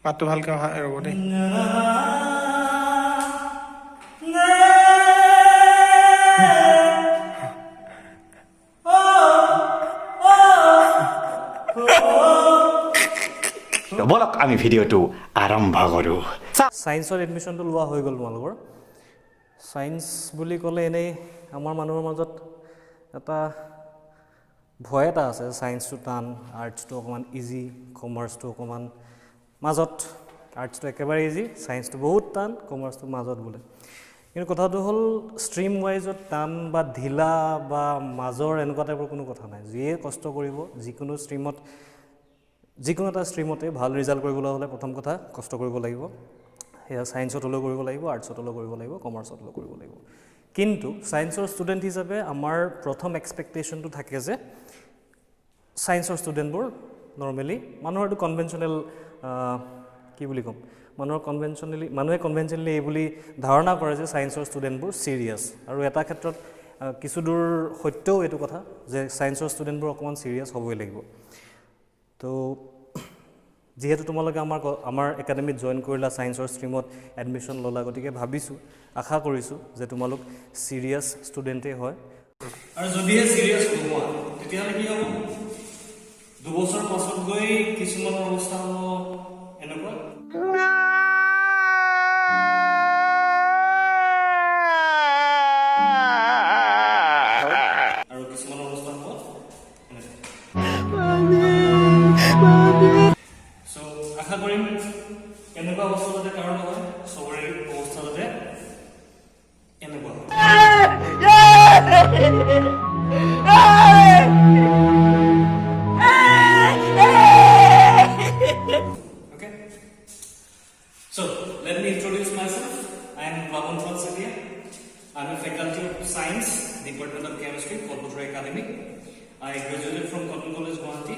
মাতটো ভালকে ৰ'ব দেই। বলক আমি ভিডিঅ'টো আৰম্ভ কৰোঁ। সায়েন্সৰ এডমিশ্যনটো লোৱা হৈ গ'ল তোমালোকৰ। সায়েন্স বুলি ক'লে এনেই আমাৰ মানুহৰ মাজত এটা ভয় এটা আছে, সায়েন্সটো টান, আৰ্টছটো অকণমান ইজি, কমাৰ্চটো অকণমান মাজত, আৰ্টছটো একেবাৰে ইজি, সায়েন্সটো বহুত টান, কমাৰ্চটো মাজত বোলে। কিন্তু কথাটো হ'ল ষ্ট্ৰীম ৱাইজত টান বা ঢিলা বা মাজৰ এনেকুৱা টাইপৰ কোনো কথা নাই। যিয়ে কষ্ট কৰিব, যিকোনো ষ্ট্ৰীমত, যিকোনো এটা ষ্ট্ৰীমতে ভাল ৰিজাল্ট কৰিবলৈ হ'লে প্ৰথম কথা কষ্ট কৰিব লাগিব। সেয়া ছায়েন্সত হ'লেও কৰিব লাগিব, আৰ্টছত হ'লেও কৰিব লাগিব, কমাৰ্চত হ'লেও কৰিব লাগিব। কিন্তু ছায়েন্সৰ ষ্টুডেণ্ট হিচাপে আমাৰ প্ৰথম এক্সপেক্টেশ্যনটো থাকে যে ছায়েন্সৰ ষ্টুডেণ্টবোৰ নৰ্মেলি মানুহৰ এইটো কনভেনশ্যনেল কি বুলি ক'ম, মানুহে কনভেনশ্যনেলি এই বুলি ধাৰণা কৰে যে ছায়েন্সৰ ষ্টুডেণ্টবোৰ ছিৰিয়াছ। আৰু এটা ক্ষেত্ৰত কিছু দূৰ সত্যও এইটো কথা যে ছায়েন্সৰ ষ্টুডেণ্টবোৰ অকণমান ছিৰিয়াছ হ'বই লাগিব। তো যিহেতু তোমালোকে আমাৰ একাডেমিত জইন কৰিলা, ছায়েন্সৰ ষ্ট্ৰীমত এডমিশ্যন ল'লা, গতিকে ভাবিছোঁ, আশা কৰিছোঁ যে তোমালোক ছিৰিয়াছ ষ্টুডেণ্টেই হয়। আৰু যদিহে ছিৰিয়াছ নোহোৱা তেতিয়াহ'লে কি হ'ব? 2 বছৰ পাছত গৈ কিছুমানৰ অৱস্থা হ'ব এনেকুৱা। আৰু কিছুমানৰ অৱস্থা হ'ব আশা কৰিম এনেকুৱা অৱস্থা যাতে কাৰো নহয়, চবৰে অৱস্থা যাতে এনেকুৱা হয়। Okay? So, let me introduce myself. I am Plavon Falsadia. I am a faculty of Science, Department of Chemistry, Kolkata Academy. I graduated from Cotton College, Guwahati.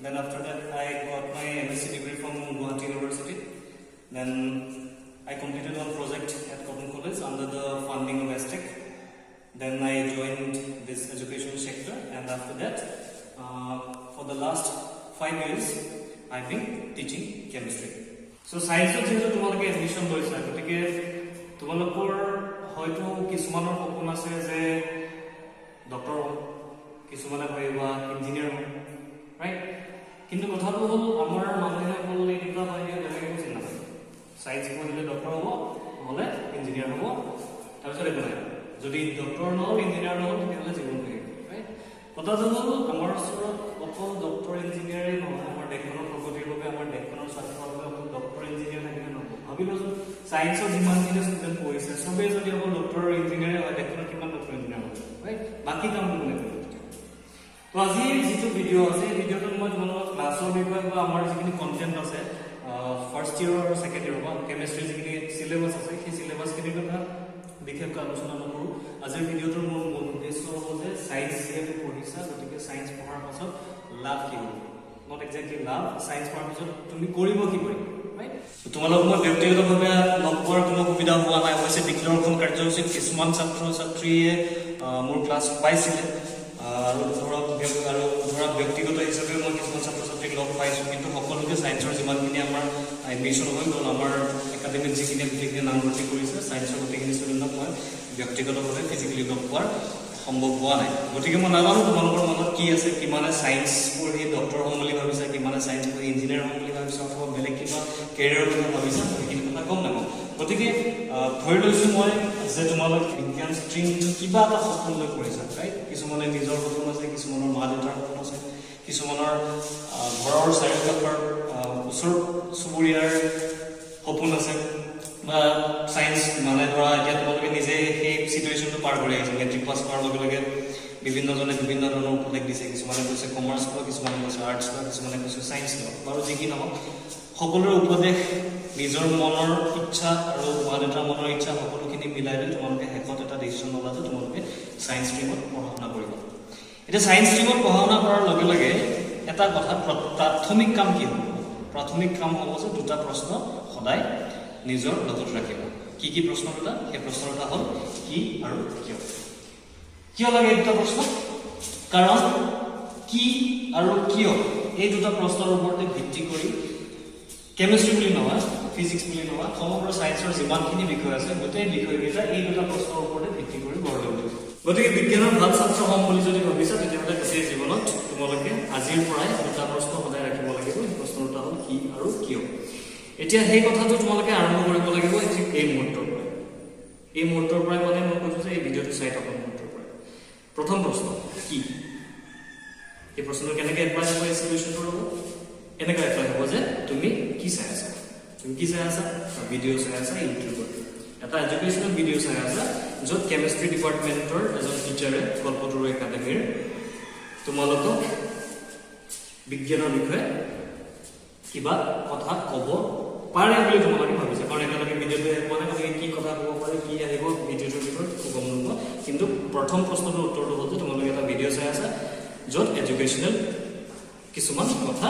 Then after that, I got my MSc degree from Guwahati University. Then I completed one project at Cotton College under the funding of Aztec. Then I joined this education sector, and after that, for the last 5 years, I've been teaching chemistry. So science যেহেতু তোমালোকে admission লৈছা, গতিকে তোমালোকৰ হয়তো কিছুমানৰ সপোন আছে যে ডক্টৰ হ'ম, কিছুমানে ভাবিবা ইঞ্জিনিয়াৰ হ'ম, ৰাইট? কিন্তু কথাটো হ'ল আমাৰ মানুহে হ'ল এই দুটা হয় বেলেগ একো চিন্তা নাই। ছায়েন্স পঢ়িলে ডক্টৰ হ'ব, নহ'লে ইঞ্জিনিয়াৰ হ'ব, তাৰপিছত একো নাই। যদি ডক্টৰ নহ'ল, ইঞ্জিনিয়াৰ নহ'ল, তেতিয়াহ'লে জীৱন থাকিব, ৰাইট? কথাটো হ'ল আমাৰ ওচৰত অকল ডক্টৰ ইঞ্জিনিয়াৰেই নহয়, আমাৰ দেশখনৰ প্ৰগতিৰ বাবে, আমাৰ দেশখনৰ স্বাৰ্থৰ বাবে অকল ডক্টৰ ইঞ্জিনিয়াৰ থাকিলে নহ'ব। ভাবি লৈছোঁ ছায়েন্সৰ যিমানখিনি ষ্টুডেণ্ট পঢ়িছে চবেই যদি অকল ডক্টৰ ইঞ্জিনিয়াৰে হয়, দেশখনত কিমান ডক্টৰ ইঞ্জিনিয়াৰ হ'ব, ৰাইট? বাকী কামটো কোনে কৰিব? তো আজিৰ যিটো ভিডিঅ' আছে, এই ভিডিঅ'টোত মই তোমালোকক ক্লাছৰ বিষয়ে বা আমাৰ যিখিনি কণ্টেণ্ট আছে, ফাৰ্ষ্ট ইয়েৰ আৰু ছেকেণ্ড ইয়েৰ বা কেমেষ্ট্ৰিৰ যিখিনি চিলেবাছ আছে, সেই চিলেবাছখিনিৰ কথা বিশেষকৈ আলোচনা নকৰোঁ। আজিৰ ভিডিঅ'টোৰ মোৰ মূল উদ্দেশ্য হ'ব যে ছায়েন্স যিহেতু পঢ়িছা, গতিকে ছায়েন্স পঢ়াৰ পাছত লাভ কি হ'ব, নট একজেক্টলি লাভ, ছায়েন্স পঢ়াৰ পাছত তুমি কৰিব কি কৰিবা, ৰাইট? তোমালোক মই ব্যক্তিগতভাৱে লগ পোৱাৰ কোনো সুবিধা হোৱা নাই। অৱশ্যে বৃক্ষৰোপণ কাৰ্যসূচীত কিছুমান ছাত্ৰ ছাত্ৰীয়ে মোৰ ক্লাছ পাইছিলে, আৰু ধৰক ব্যক্তিগত হিচাপে মই কিছুমান ছাত্ৰ ছাত্ৰীক লগ পাইছোঁ, কিন্তু সকলোকে ছায়েন্সৰ যিমানখিনি আমাৰ এডমিশ্যন হৈ গ'ল, আমাৰ একাডেমিত যিখিনি গোটেইখিনি নামভৰ্তি কৰিছে, ছায়েন্সৰ গোটেইখিনি ষ্টুডেণ্টক মই ব্যক্তিগতভাৱে ফিজিকেলি লগ পোৱাৰ সম্ভৱ হোৱা নাই। গতিকে মই নাজানো তোমালোকৰ মনত কি আছে, কিমানে ছায়েন্স পঢ়ি ডক্টৰ হ'ম বুলি ভাবিছা, কিমানে ছায়েন্স পঢ়ি ইঞ্জিনিয়াৰ হ'ম বুলি ভাবিছা, অথবা বেলেগ কিবা কেৰিয়াৰৰ কথা ভাবিছা, সেইখিনি কথা গম নাপাওঁ। গতিকে ধৰি লৈছোঁ মই যে তোমালোক বিজ্ঞান ষ্ট্ৰীমটো কিবা এটা সপোন লৈ কৰিছা, ৰাইট? কিছুমানে নিজৰ সপোন আছে, কিছুমানৰ মা দেউতাৰ সপোন আছে, কিছুমানৰ ঘৰৰ চাৰিওকাষৰ ওচৰ চুবুৰীয়াৰ সপোন আছে, বা ছায়েন্স মানে ধৰা এতিয়া তোমালোকে নিজে সেই চিটুৱেশ্যনটো পাৰ কৰি আহিছে। মেট্ৰিক পাছ কৰাৰ লগে লগে বিভিন্নজনে বিভিন্ন ধৰণৰ উপদেশ দিছে, কিছুমানে কৈছে কমাৰ্চ লোৱা, কিছুমানে কৈছে আৰ্টছ লোৱা, কিছুমানে কৈছে ছায়েন্স লোৱা। বাৰু যি কি নহওক, সকলোৰে উপদেশ, নিজৰ মনৰ ইচ্ছা আৰু মা দেউতাৰ মনৰ ইচ্ছা সকলোখিনি মিলাই লৈ তোমালোকে শেষত এটা ডিচিশ্যন ল'লা যে তোমালোকে ছায়েন্স ষ্ট্ৰীমত পঢ়া শুনা কৰিবা। এতিয়া ছায়েন্স ষ্ট্ৰীমত পঢ়া শুনা কৰাৰ লগে লগে এটা কথা, প্ৰাথমিক কাম কি হ'ব? প্ৰাথমিক কাম হ'ব যে দুটা প্ৰশ্ন সদায় নিজৰ লগত ৰাখিব। কি প্ৰশ্ন দুটা এই প্ৰশ্ন দুটা হ'ল কি আৰু কিয় লাগে এই দুটা প্ৰশ্ন কাৰণ কি আৰু কিয় এই দুটা প্ৰশ্নৰ ওপৰতে ভিত্তি কৰি কেমিষ্ট্ৰি বুলি নহয় ফিজিক্স বুলি নহয় সমগ্ৰ সায়েন্সৰ যিমানখিনি বিষয় আছে গোটেই বিষয়কেইটা এই দুটা প্ৰশ্নৰ ওপৰতে ভিত্তি কৰি গঢ় লৈ উঠিছে গতিকে বিজ্ঞানৰ ভাল ছাত্ৰ হ'ম বুলি যদি ভাবিছা তেতিয়াহ'লে গোটেই জীৱনত তোমালোকে আজিৰ পৰাই দুটা প্ৰশ্ন সদায় ৰাখিব লাগিব এই প্ৰশ্ন দুটা হ'ল কি আৰু কিয় এতিয়া সেই কথাটো তোমালোকে আৰম্ভ কৰিব লাগিব এই মুহূৰ্তৰ পৰাই মানে মই কৈছো যে এই ভিডিঅ'টো চাই থকা মুহূৰ্তৰ পৰাই প্ৰথম প্ৰশ্ন কি এই প্ৰশ্নটো কেনেকৈ এপ্লাই হ'ব এই সলিউশ্যনটোৰ লগত এনেকৈ এপ্লাই হ'ব যে তুমি কি চাই আছা ভিডিঅ' চাই আছা ইউটিউবত এটা এডুকেশ্যনেল ভিডিঅ' চাই আছা য'ত কেমিষ্ট্ৰি ডিপাৰ্টমেণ্টৰ এজন টিচাৰে কল্পতৰু একাডেমীৰ তোমালোকক বিজ্ঞানৰ বিষয়ে কিবা কথা ক'ব পাৰে বুলি তোমালোকে ভাবিছা কাৰণ একেলগে ভিডিঅ'টো মানে কি কথা ক'ব পাৰে কি আহিব ভিডিঅ'টোৰ বিষয়ে গম নোপোৱা কিন্তু প্ৰথম প্ৰশ্নটোৰ উত্তৰটো হ'ল যে তোমালোকে এটা ভিডিঅ' চাই আছা য'ত এডুকেশ্যনেল কিছুমান কথা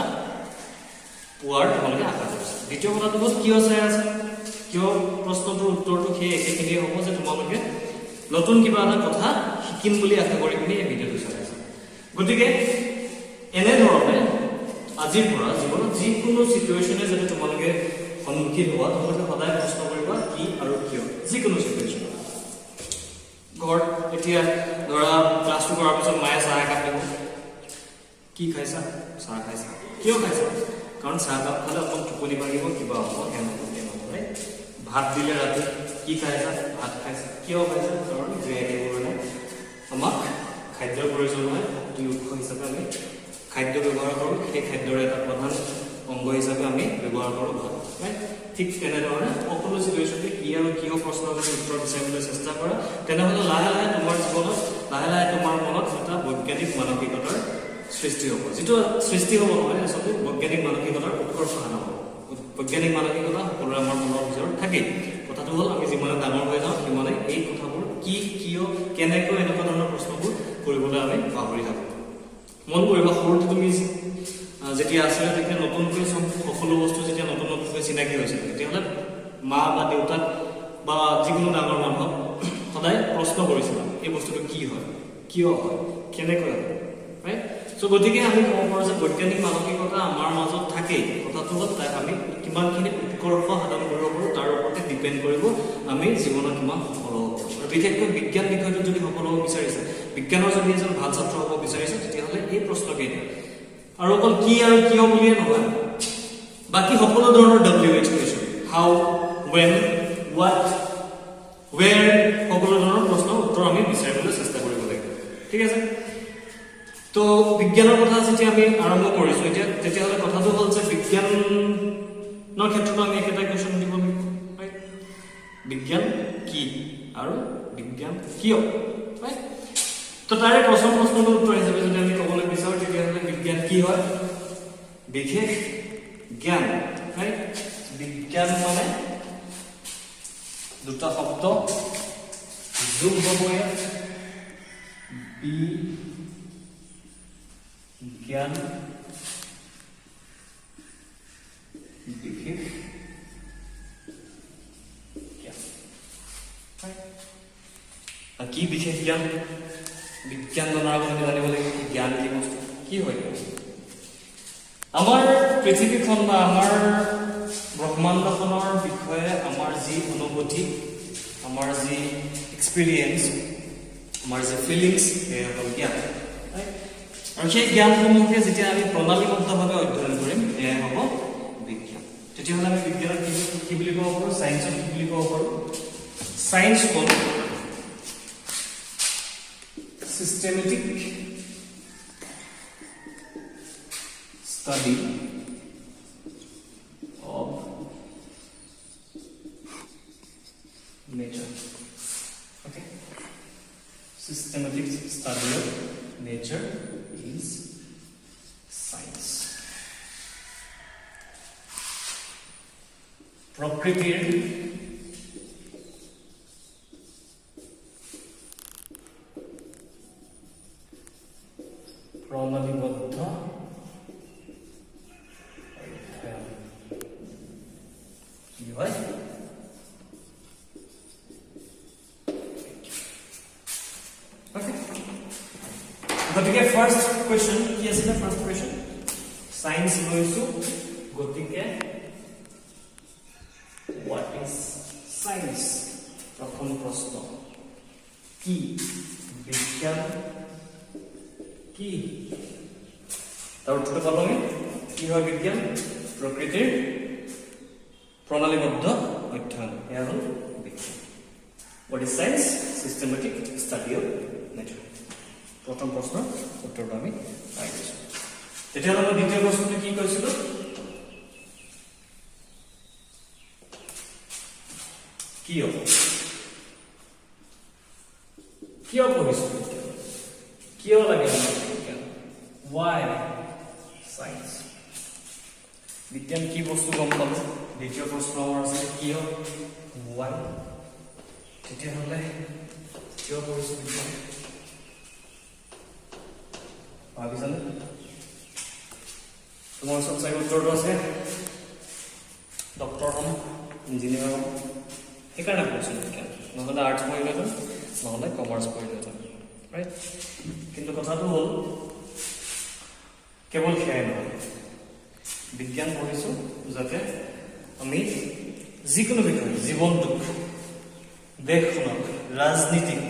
পোৱাৰ তোমালোকে আশা কৰিছা দ্বিতীয় কথাটো হ'ল কিয় চাই আছা কিয় প্ৰশ্নটোৰ উত্তৰটো সেই একেখিনিয়ে হ'ব যে তোমালোকে নতুন কিবা এটা কথা শিকিম বুলি আশা কৰি পিনি এই ভিডিঅ'টো চাই আছা গতিকে এনেধৰণে আজিৰ পৰা জীৱনত যিকোনো চিটুৱেশ্যনে যদি তোমালোকে সন্মুখীন হোৱা তোমালোকে সদায় প্ৰশ্ন কৰিবা কি আৰু কিয় যিকোনো চিটুৱেশ্যন ঘৰত এতিয়া ধৰা ক্লাছটো কৰাৰ পিছত মায়ে চাহ একাপ দিব কি খাইছা চাহ খাইছা কিয় খাইছা কাৰণ চাহ কাপ খালে অকণ টোপনি ভাঙিব কিবা হ'ব নহয় ভাত দিলে ৰাতি কি খাইছা ভাত খাইছা কিয় খাইছা কাৰণ জীয়াই আমাক খাদ্যৰ প্ৰয়োজন হয় শক্তি উৎস হিচাপে আমি খাদ্য ব্যৱহাৰ কৰোঁ সেই খাদ্যৰ এটা প্ৰধান অংগ হিচাপে আমি ব্যৱহাৰ কৰোঁ ভাত ঠিক তেনেধৰণে সকলো চিটুৱেশ্যনতে কি আৰু কিয় প্ৰশ্ন যদি উত্তৰ বিচাৰিবলৈ চেষ্টা কৰা তেনেহ'লে লাহে লাহে তোমাৰ জীৱনত লাহে লাহে তোমাৰ মনত এটা বৈজ্ঞানিক মানসিকতাৰ সৃষ্টি হ'ব যিটো সৃষ্টি হ'ব নহয় আচলতে বৈজ্ঞানিক মানসিকতাৰ উৎকৰ্ষ সাধন হ'ব বৈজ্ঞানিক মানসিকতা সকলোৰে আমাৰ মনৰ ভিতৰত থাকেই কথাটো হ'ল আমি যিমানে ডাঙৰ হৈ যাওঁ সিমানে এই কথাবোৰ কি কিয় কেনেকৈ এনেকুৱা ধৰণৰ প্ৰশ্নবোৰ কৰিবলৈ আমি পাহৰি থাকোঁ মন কৰিবা সৰুতে তুমি যেতিয়া আছিলে তেতিয়া নতুনকৈ সকলো বস্তু যেতিয়া নতুনকৈ চিনাকি হৈছিল তেতিয়াহ'লে মা বা দেউতাক বা যিকোনো ডাঙৰ মানুহক সদায় প্ৰশ্ন কৰিছিল এই বস্তুটো কি হয় কিয় হয় কেনেকৈ হয় ৰাইট চ' গতিকে আমি ক'ব পাৰোঁ যে বৈজ্ঞানিক মানসিকতা আমাৰ মাজত থাকেই কথাটো হ'ল তাক আমি কিমানখিনি উৎকৰ্ষ সাধন কৰিব পাৰোঁ তাৰ ওপৰতে ডিপেণ্ড কৰিব আমি জীৱনত কিমান সফল হ'ব পাৰোঁ আৰু বিশেষকৈ বিজ্ঞান বিষয়টোত যদি সফল হ'ব বিচাৰিছে বিজ্ঞানৰ যদি এজন ভাল ছাত্ৰ হ'ব বিচাৰিছে তেতিয়াহ'লে এই প্ৰশ্নকেইটা আৰু অকল কি আৰু কিয় বুলিয়ে নহয় বাকী সকলো ধৰণৰ WH question how when what where সকলো ধৰণৰ প্ৰশ্নৰ উত্তৰ আমি বিচাৰিবলৈ চেষ্টা কৰিব লাগিব ঠিক আছে তো বিজ্ঞানৰ কথা যেতিয়া আমি আৰম্ভ কৰিছোঁ এতিয়া তেতিয়াহ'লে কথাটো হ'ল যে বিজ্ঞানৰ ক্ষেত্ৰত আমি একেটা কুৱেশ্যন দিব লাগিব বিজ্ঞান কি আৰু বিজ্ঞান কিয় তো তাৰে প্ৰথম প্ৰশ্নটোৰ উত্তৰ হিচাপে যদি আমি ক'বলৈ বিচাৰোঁ তেতিয়াহ'লে বিজ্ঞান কি হয় বিশেষ জ্ঞান বিজ্ঞান মানে দুটা শব্দ যোগ হ'ব ইয়াত জ্ঞান বিশেষ জ্ঞান কি বিশেষ জ্ঞান বিজ্ঞান জনাৰ আগতে জানিব লাগিব জ্ঞান কি বস্তু কি হয় আমাৰ পৃথিৱীখন বা আমাৰ ব্ৰহ্মাণ্ডখনৰ বিষয়ে আমাৰ যি অনুভূতি আমাৰ যি এক্সপিৰিয়েঞ্চ আমাৰ যি ফিলিংছ সেয়া হ'ল জ্ঞান আৰু সেই জ্ঞানসমূহকে যেতিয়া আমি প্ৰণালীবদ্ধভাৱে অধ্যয়ন কৰিম সেয়াই হ'ব বিজ্ঞান তেতিয়াহ'লে আমি বিজ্ঞানৰ কি বুলি ক'ব পাৰোঁ চায়েন্সক কি বুলি ক'ব পাৰোঁ চায়েন্স হ'ল systematic study of nature. Okay, systematic study of nature is science. Prakritir প্ৰণালীবদ্ধ কি হয় গতিকে ফাৰ্স্ট কোৱেশ্চন কি আছিল ফাৰ্স্ট কোৱেশ্চন সায়েন্স লৈছো গতিকে what is science প্ৰথম প্ৰশ্ন কি বিজ্ঞান কি তাৰ উত্তৰ পালোগে কি হয় বিজ্ঞান প্ৰকৃতিৰ প্ৰণালীবদ্ধ অধ্যয়ন এয়া হ'ল বিজ্ঞান what is science systematic study of nature প্ৰথম প্ৰশ্ন উত্তৰটো আমি পাই গৈছো তেতিয়া আমি দ্বিতীয় প্ৰশ্নটো কি কৈছিলো কিয় পঢ়িছো কিয় লাগে বিজ্ঞান why science বিজ্ঞান কি বস্তু গম পালো দ্বিতীয় প্ৰশ্ন আমাৰ আছে কিয় why তেতিয়াহ'লে কিয় পঢ়িছো বিজ্ঞান ভাবিছানে তোমাৰ ওচৰত চাগে উত্তৰটো আছে ডক্টৰ হ'ম ইঞ্জিনিয়াৰ হ'ম সেইকাৰণে পঢ়িছো বিজ্ঞান নহ'লে আৰ্টছ পঢ়িলেহেঁতেন নহ'লে কমাৰ্চ পঢ়িলেহেঁতেন ৰাইট কিন্তু কথাটো হ'ল কেৱল সেয়াই নহয় বিজ্ঞান পঢ়িছো যাতে আমি যিকোনো বিষয় জীৱনটোক দেশখনক ৰাজনীতিক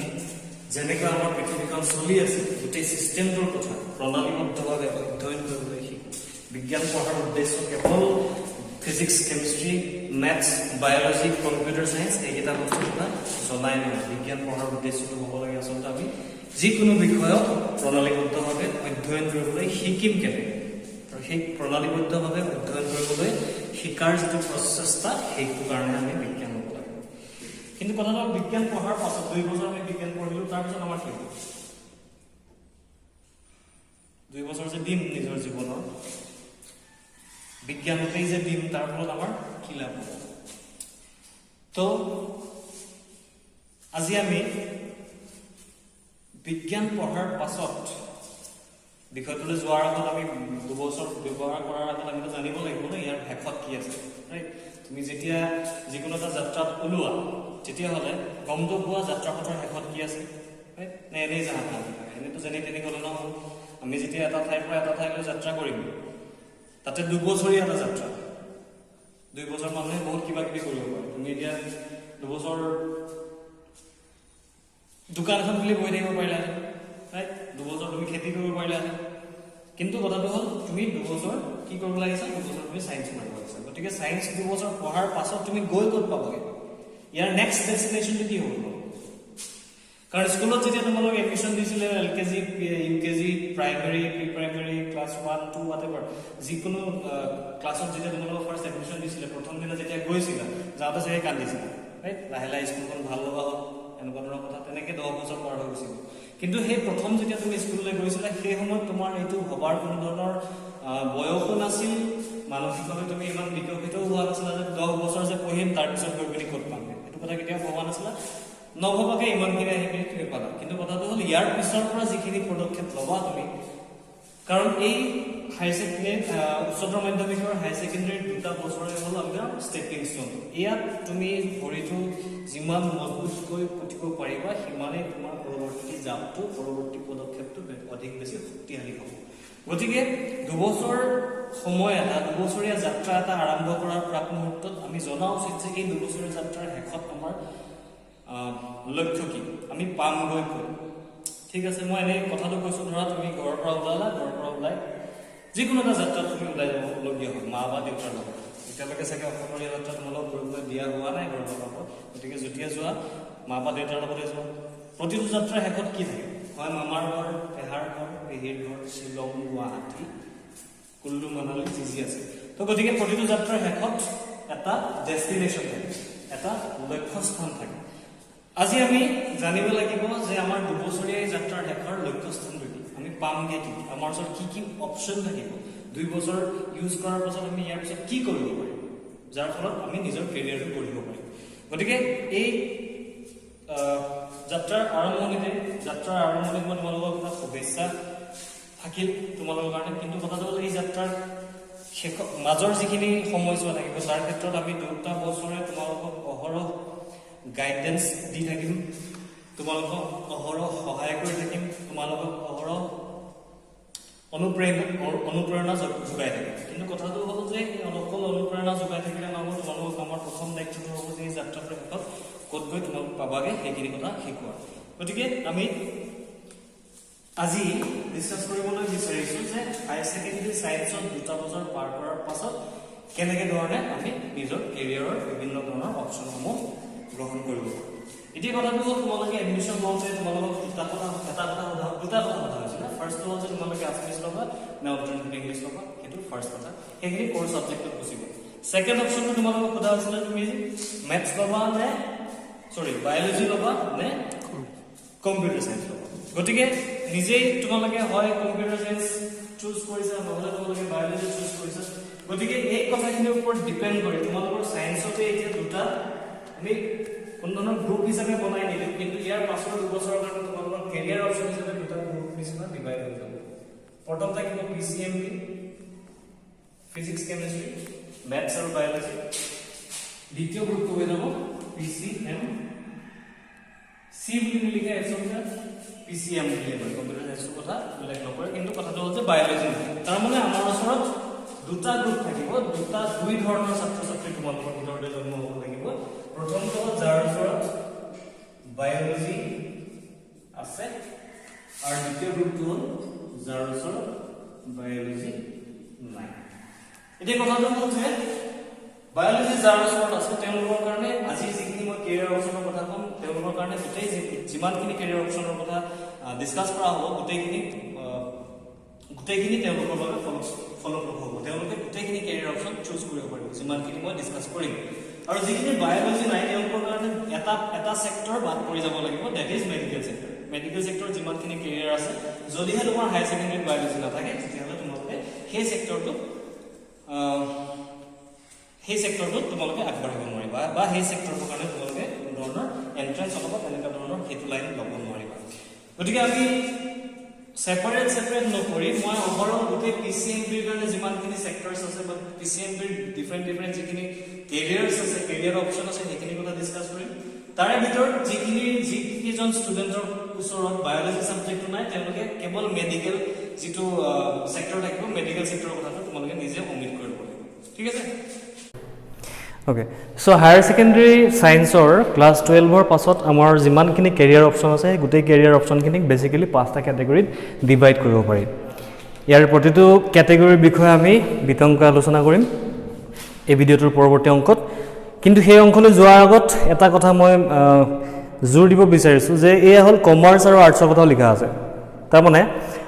যেনেকৈ আমাৰ পৃথিৱীখন চলি আছে গোটেই চিষ্টেমটোৰ কথা প্ৰণালীবদ্ধভাৱে অধ্যয়ন কৰিবলৈ শিকো বিজ্ঞান পঢ়াৰ উদ্দেশ্য কেৱল physics chemistry maths biology computer science এইকেইটা বস্তুৰ কথা জনাই নহয় বিজ্ঞান পঢ়াৰ উদ্দেশ্যটো হ'ব লাগে আচলতে আমি যিকোনো বিষয়ক প্ৰণালীবদ্ধভাৱে অধ্যয়ন কৰিবলৈ শিকিম কেনেকৈ আৰু সেই প্ৰণালীবদ্ধভাৱে অধ্যয়ন কৰিবলৈ শিকাৰ যিটো প্ৰচেষ্টা সেইটো কাৰণে আমি বিজ্ঞান ল'ব লাগে কিন্তু কথাটো বিজ্ঞান পঢ়াৰ পাছত 2 বছৰ আমি বিজ্ঞান পঢ়িলো তাৰপিছত আমাৰ কি হ'ব 2 বছৰ যে দিম নিজৰ জীৱনৰ বিজ্ঞানতেই যে দিম তাৰ ফলত আমাৰ কি লাভ হ'ব তো আজি আমি বিজ্ঞান পঢ়াৰ পাছত বিষয়টোলৈ যোৱাৰ আগত আমি 2 বছৰ ব্যৱহাৰ কৰাৰ আগত আমি জানিব লাগিব ন ইয়াৰ শেষত কি আছে ৰাইট তুমি যেতিয়া যিকোনো এটা যাত্ৰাত ওলোৱা তেতিয়াহ'লে গমটো পোৱা যাত্ৰাপথৰ শেষত কি আছে ৰাইট নে এনেই জানা এনেইতো যেনে তেনে গ'লে নহ'ব আমি যেতিয়া এটা ঠাইৰ পৰা এটা ঠাইলৈ যাত্ৰা কৰিম তাতে 2 বছৰীয়া এটা যাত্ৰা 2 বছৰ মানুহে বহুত কিবা কিবি কৰিব পাৰে তুমি এতিয়া 2 বছৰ দোকান এখন খুলি বহি থাকিব পাৰিলা ৰাইট 2 বছৰ তুমি খেতি কৰিব পাৰিলা কিন্তু কথাটো হ'ল তুমি 2 বছৰ কি কৰিব লাগিছে 2 বছৰ তুমি সায়েন্স পঢ়িব লাগিছে গতিকে সায়েন্স 2 বছৰ পঢ়াৰ পাছত তুমি গৈ ক'ত পাবগে ইয়াৰ নেক্সট ডেষ্টিনেশ্যনটো কি হ'ব কাৰণ স্কুলত যেতিয়া তোমালোক এডমিশ্যন দিছিলে LKG UKG primary pre primary class 1 2 হোৱাটেভাৰ যিকোনো ক্লাছত যেতিয়া তোমালোক ফাৰ্ষ্ট এডমিশ্যন দিছিলে প্ৰথম দিনা যেতিয়া গৈছিলা যাওঁতে চাগে কান্দিছিলা ৰাইট লাহে লাহে স্কুলখন ভাল লগা হ'ল এনেকুৱা ধৰণৰ কথা তেনেকৈ 10 বছৰ পাৰ হৈ গৈছিল কিন্তু সেই প্ৰথম যেতিয়া তুমি স্কুললৈ গৈছিলা সেই সময়ত তোমাৰ এইটো ভবাৰ কোনো ধৰণৰ বয়সো নাছিল মানসিকভাৱে তুমি ইমান বিকশিত হোৱা নাছিলা যে 10 বছৰ যে পঢ়িম তাৰপিছত গৈ পিনি ক'ত পামগৈ এইটো কথা কেতিয়াও ভবা নাছিলা নভবাকে ইমানখিনি আহি পিনি তুমি পালা কিন্তু কথাটো হ'ল ইয়াৰ পিছৰ পৰা যিখিনি পদক্ষেপ ল'বা তুমি কাৰণ এই হায়াৰ ছেকেণ্ডেৰী উচ্চতৰ মাধ্যমিকৰ হায়াৰ ছেকেণ্ডেৰীৰ 2টা বছৰে হ'ল আমাৰ ষ্টেপিং ষ্টন ইয়াত তুমি ভৰিটো যিমান মজবুতকৈ পুতিব পাৰিবা সিমানেই তোমাৰ পৰৱৰ্তী জাপটো পৰৱৰ্তী পদক্ষেপটো অধিক বেছি শক্তিশালী হ'ব গতিকে 2 বছৰ সময় এটা 2 বছৰীয়া যাত্ৰা এটা আৰম্ভ কৰাৰ প্ৰাক মুহূৰ্তত আমি জনা উচিত যে এই 2 বছৰীয়া যাত্ৰাৰ শেষত আমাৰ লক্ষ্য কি আমি পামগৈ ক'ত ঠিক আছে মই এনেই কথাটো কৈছোঁ ধৰা তুমি ঘৰৰ পৰা ওলাই যিকোনো এটা যাত্ৰাত তুমি ওলাই যাবলগীয়া হ'ল মা বা দেউতাৰ লগত এতিয়ালৈকে চাগে অসমীয়া যাত্ৰা তোমালোক কৰিবলৈ দিয়া হোৱা নাই ঘৰৰ পৰা গতিকে যেতিয়া যোৱা মা বা দেউতাৰ লগতে যোৱা প্ৰতিটো যাত্ৰাৰ শেষত কি থাকে হয় মামাৰ ঘৰ পেহাৰ ঘৰ পেহীৰ ঘৰ শ্বিলং গুৱাহাটী কুল্লু মানালী যি আছে তো গতিকে প্ৰতিটো যাত্ৰাৰ শেষত এটা ডেষ্টিনেশ্যন থাকে এটা লক্ষ্যস্থান থাকে আজি আমি জানিব লাগিব যে আমাৰ 2 বছৰীয়া যাত্ৰাৰ শেষৰ লক্ষ্যস্থানটো কি আমি পামগে কি আমাৰ ওচৰত কি অপচন থাকিব 2 বছৰ ইউজ কৰাৰ পাছত আমি ইয়াৰ পিছত কি কৰিব পাৰিম যাৰ ফলত আমি নিজৰ কেৰিয়াৰটো গঢ়িব পাৰিম গতিকে এই যাত্ৰাৰ আৰম্ভণিতে মই তোমালোকৰ এটা শুভেচ্ছা থাকিল তোমালোকৰ কাৰণে কিন্তু কথাটো হ'ল এই যাত্ৰাৰ মাজৰ যিখিনি সময়ছোৱা থাকিব তাৰ ক্ষেত্ৰত আমি 2টা বছৰে তোমালোকক অহৰহ গাইডেন্স দি থাকিম তোমালোকক অহৰহ সহায় কৰি থাকিম তোমালোকক অহৰহ অনুপ্ৰেৰণা যোগাই থাকে কিন্তু কথাটো হ'ল যে অকল অনুপ্ৰেৰণা যোগাই থাকিলে নহ'ব তোমালোকক আমাৰ প্ৰথম দায়িত্বটো হ'ব যে এই যাত্ৰাটোৰ শেষত ক'ত গৈ তোমালোক পাবাগে সেইখিনি কথা শিকোৱা গতিকে আমি আজি ডিসকাস কৰিবলৈ বিচাৰিছো যে হায়াৰ সেকেন্ডাৰী সায়েন্সত 2টা বছৰ পাৰ কৰাৰ পাছত কেনেকৈ ধৰণে আমি নিজৰ কেৰিয়াৰৰ বিভিন্ন ধৰণৰ অপচনসমূহ গ্ৰহণ কৰিব পাৰোঁ এতিয়া কথাটো হ'ল তোমালোকে এডমিশ্যন লওঁতে তোমালোকক দুটা কথা হৈছিল ফাৰ্ষ্ট হ'ল যে তোমালোকে আছামিজ ল'বা নে অল্টাৰনেটিভ ইংলিছ ল'বা সেইটো ফাৰ্ষ্ট কথা সেইখিনি কোৰ সাবজেক্টত গুচি গ'ল সেকেন্ড অপচনটো তোমালোকক সোধা হৈছিল তুমি মেথছ ল'বা নে বায়োলজি ল'বা নে কম্পিউটাৰ সায়েন্স ল'বা গতিকে নিজেই তোমালোকে হয় কম্পিউটাৰ সায়েন্স চুজ কৰিছা নহলে তোমালোকে বায়োলজি চুজ কৰিছা গতিকে এই কথাখিনিৰ ওপৰত ডিপেন্ড কৰে তোমালোকৰ সায়েন্সতে এতিয়া দুটা আমি কোন ধৰণৰ গ্ৰুপ হিচাপে বনাই নিলে কিন্তু ইয়াৰ পাছৰ 2 বছৰৰ কাৰণে তোমালোকৰ কেৰিয়াৰ অপচন হিচাপে দুটা গ্ৰুপ নিচিনা ডিভাইড হৈ যাব প্ৰথম থাকিব পিসিএমবি ফিজিক্স কেমিষ্ট্ৰি মেথছ আৰু বায়োলজি দ্বিতীয় গ্ৰুপটো হৈ যাব পিসিএম সি বুলি লিখে এছমটা পিসিএম বুলি কয় কম্পিউটাৰ সায়েন্সৰ কথা উল্লেখ নকৰে কিন্তু কথাটো হ'ল যে বায়োলজি তাৰ মানে আমাৰ ওচৰত দুটা গ্ৰুপ থাকিব দুই ধৰণৰ ছাত্ৰ ছাত্ৰী তোমালোকৰ ভিতৰতে জন্ম হ'ব লাগিব প্ৰথমটো যাৰ ওচৰত বায়োলজি আছে আৰু দ্বিতীয় গ্ৰুপটো হ'ল যাৰ ওচৰত বায়োলজি নাই এতিয়া কথাটো হ'ল যে বায়োলজি যাৰ ওচৰত আছে তেওঁলোকৰ কাৰণে আজি যিখিনি মই কেৰিয়াৰ অপচনৰ কথা ক'ম তেওঁলোকৰ কাৰণে গোটেই যিমানখিনি কেৰিয়াৰ অপচনৰ কথা ডিসকাস কৰা হ'ব গোটেইখিনি তেওঁলোকৰ বাবে ফলপ্ৰসূ হ'ব তেওঁলোকে গোটেইখিনি কেৰিয়াৰ অপচন চুজ কৰিব পাৰিব যিমানখিনি মই ডিসকাস কৰিম আৰু যিখিনি বায়োলজি নাই তেওঁলোকৰ কাৰণে এটা সেক্টৰ বাদ পৰি যাব লাগিব দ্যাট ইজ মেডিকেল সেক্টৰ যিমানখিনি কেৰিয়াৰ আছে যদিহে তোমাৰ হাই সেকেন্ডাৰী বায়োলজি নাথাকে তেতিয়াহ'লে তোমালোকে সেই সেক্টৰটোত তোমালোকে আগবাঢ়িব নোৱাৰিবা বা সেই সেক্টৰটোৰ কাৰণে তোমালোকে কোনো ধৰণৰ এন্ট্ৰেন্স অথবা তেনেকুৱা ধৰণৰ সেইটো লাইন ল'ব নোৱাৰিবা গতিকে আমি সেপাৰেট নকৰি মই ওভাৰঅল গোটেই পিসিএমবিৰ কাৰণে যিমানখিনি সেক্টৰছ আছে বা পিসিএমবিৰ ডিফাৰেণ্ট যিখিনি কেৰিয়াৰ্ছ আছে কেৰিয়াৰ অপচন আছে সেইখিনি কথা ডিসকাস কৰিম তাৰে ভিতৰত যিকেইজন ষ্টুডেণ্টৰ ওচৰত বায়োলজি সাবজেক্টটো নাই তেওঁলোকে কেৱল মেডিকেল যিটো সেক্টৰ থাকিব মেডিকেল সেক্টৰৰ কথাটো তোমালোকে নিজে অমিট কৰিব লাগিব ঠিক আছে Okay, so higher secondary science or class 12 or pasot amar jiman kini career option ase gutei career option kini basically 5 ta category divide koribo pari yar protitu category bikhoye ami bitonka alochona korim ei video tur poroborti onkot kintu he onkhole joar agot eta kotha moi jor dibo bisarisu je e hol commerce aru arts kotha likha ase tar mane